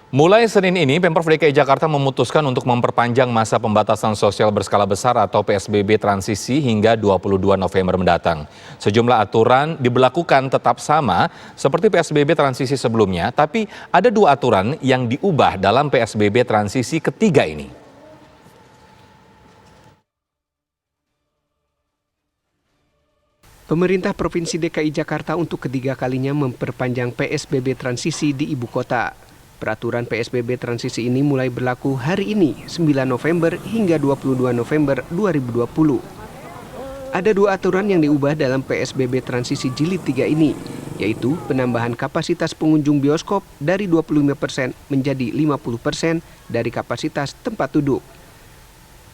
Mulai Senin ini, Pemprov DKI Jakarta memutuskan untuk memperpanjang masa pembatasan sosial berskala besar atau PSBB transisi hingga 22 November mendatang. Sejumlah aturan diberlakukan tetap sama seperti PSBB transisi sebelumnya, tapi ada dua aturan yang diubah dalam PSBB transisi ketiga ini. Pemerintah Provinsi DKI Jakarta untuk ketiga kalinya memperpanjang PSBB transisi di ibu kota. Peraturan PSBB transisi ini mulai berlaku hari ini, 9 November hingga 22 November 2020. Ada dua aturan yang diubah dalam PSBB transisi jilid 3 ini, yaitu penambahan kapasitas pengunjung bioskop dari 25% menjadi 50% dari kapasitas tempat duduk.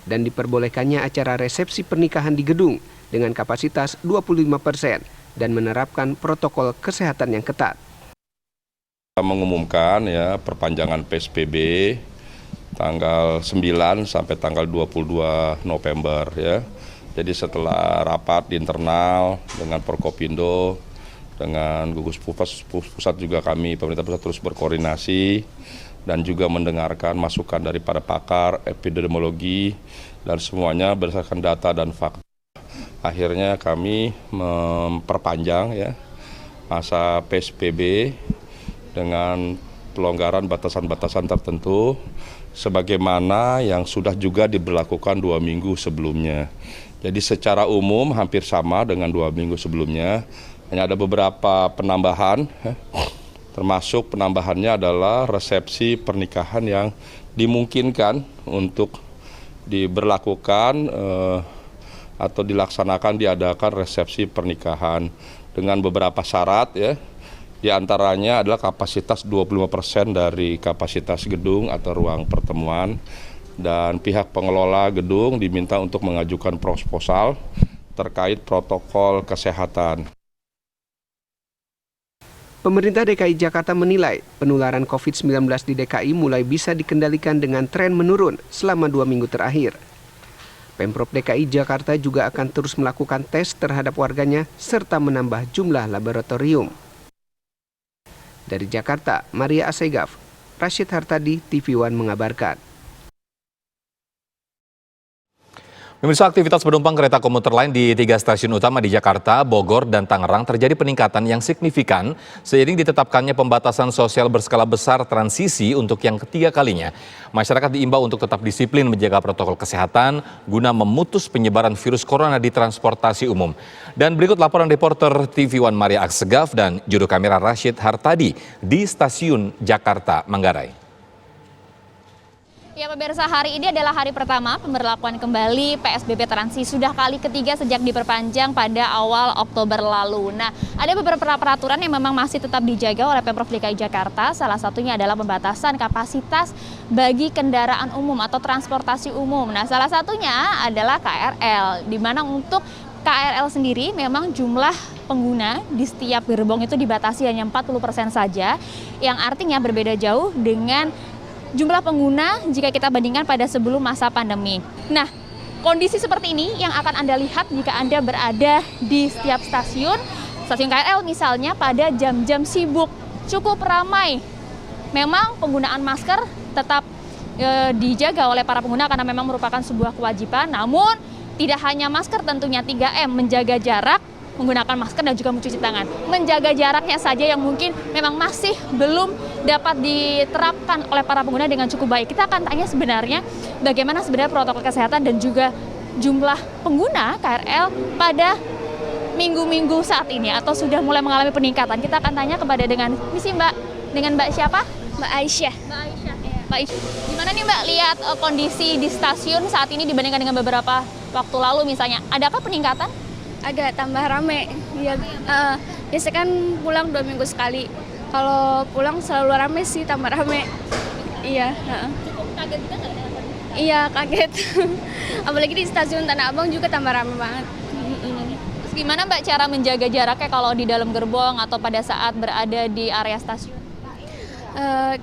Dan diperbolehkannya acara resepsi pernikahan di gedung dengan kapasitas 25% dan menerapkan protokol kesehatan yang ketat. Mengumumkan ya perpanjangan PSBB tanggal 9 sampai tanggal 22 November ya. Jadi setelah rapat di internal dengan Forkopindo, dengan gugus pusat juga kami pemerintah pusat terus berkoordinasi dan juga mendengarkan masukan daripada pakar epidemiologi dan semuanya berdasarkan data dan fakta. Akhirnya kami memperpanjang ya masa PSBB dengan pelonggaran batasan-batasan tertentu sebagaimana yang sudah juga diberlakukan 2 minggu sebelumnya. Jadi secara umum hampir sama dengan 2 minggu sebelumnya, hanya ada beberapa penambahan, termasuk penambahannya adalah resepsi pernikahan yang dimungkinkan untuk diberlakukan atau dilaksanakan diadakan resepsi pernikahan dengan beberapa syarat ya. Di antaranya adalah kapasitas 25% dari kapasitas gedung atau ruang pertemuan dan pihak pengelola gedung diminta untuk mengajukan proposal terkait protokol kesehatan. Pemerintah DKI Jakarta menilai penularan COVID-19 di DKI mulai bisa dikendalikan dengan tren menurun selama 2 minggu terakhir. Pemprov DKI Jakarta juga akan terus melakukan tes terhadap warganya serta menambah jumlah laboratorium. Dari Jakarta, Maria Asegaf, Rashid Hartadi, TV One mengabarkan. Pemirsa, aktivitas penumpang kereta komuter lain di 3 stasiun utama di Jakarta, Bogor, dan Tangerang terjadi peningkatan yang signifikan seiring ditetapkannya pembatasan sosial berskala besar transisi untuk yang ketiga kalinya. Masyarakat diimbau untuk tetap disiplin menjaga protokol kesehatan guna memutus penyebaran virus corona di transportasi umum. Dan berikut laporan reporter TV One Maria Asegaf dan juru kamera Rashid Hartadi di stasiun Jakarta Manggarai. Ya pemirsa, hari ini adalah hari pertama pemberlakuan kembali PSBB transisi sudah kali ketiga sejak diperpanjang pada awal Oktober lalu. Nah, ada beberapa peraturan yang memang masih tetap dijaga oleh Pemprov DKI Jakarta. Salah satunya adalah pembatasan kapasitas bagi kendaraan umum atau transportasi umum. Nah, salah satunya adalah KRL, di mana untuk KRL sendiri memang jumlah pengguna di setiap gerbong itu dibatasi hanya 40% saja, yang artinya berbeda jauh dengan jumlah pengguna jika kita bandingkan pada sebelum masa pandemi. Nah, kondisi seperti ini yang akan Anda lihat jika Anda berada di setiap stasiun KRL misalnya pada jam-jam sibuk, cukup ramai. Memang penggunaan masker tetap dijaga oleh para pengguna karena memang merupakan sebuah kewajiban, namun tidak hanya masker tentunya 3M, menjaga jarak, menggunakan masker dan juga mencuci tangan. Menjaga jaraknya saja yang mungkin memang masih belum dapat diterapkan oleh para pengguna dengan cukup baik. Kita akan tanya sebenarnya bagaimana sebenarnya protokol kesehatan dan juga jumlah pengguna KRL pada minggu-minggu saat ini atau sudah mulai mengalami peningkatan. Kita akan tanya kepada dengan Mbak siapa? Mbak Aisyah. Mbak Aisyah. Mbak Aisyah. Gimana nih Mbak lihat kondisi di stasiun saat ini dibandingkan dengan beberapa waktu lalu misalnya? Adakah peningkatan? Agak tambah rame. Ya, biasa kan pulang 2 minggu sekali. Kalau pulang selalu rame sih, tambah rame. Iya. Cukup kaget juga nggak dengan kondisi? Iya, kaget. Apalagi di stasiun Tanah Abang juga tambah rame banget. Terus gimana Mbak cara menjaga jaraknya kalau di dalam gerbong atau pada saat berada di area stasiun?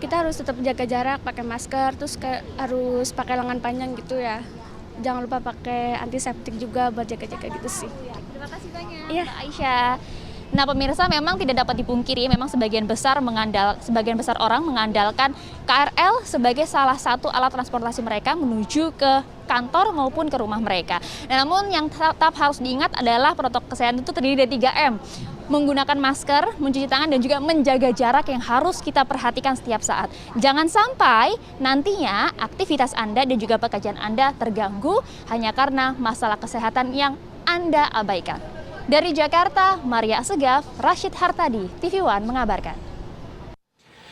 Kita harus tetap jaga jarak, pakai masker, terus harus pakai lengan panjang gitu ya. Jangan lupa pakai antiseptik juga buat jaga-jaga gitu sih. Terima kasih banyak Mbak Aisyah. Nah, pemirsa, memang tidak dapat dipungkiri, memang sebagian besar orang mengandalkan KRL sebagai salah satu alat transportasi mereka menuju ke kantor maupun ke rumah mereka. Nah, namun yang tetap harus diingat adalah protokol kesehatan itu terdiri dari 3M. Menggunakan masker, mencuci tangan, dan juga menjaga jarak yang harus kita perhatikan setiap saat. Jangan sampai nantinya aktivitas Anda dan juga pekerjaan Anda terganggu hanya karena masalah kesehatan yang Anda abaikan. Dari Jakarta, Maria Segaf, Rashid Hartadi, TV One mengabarkan.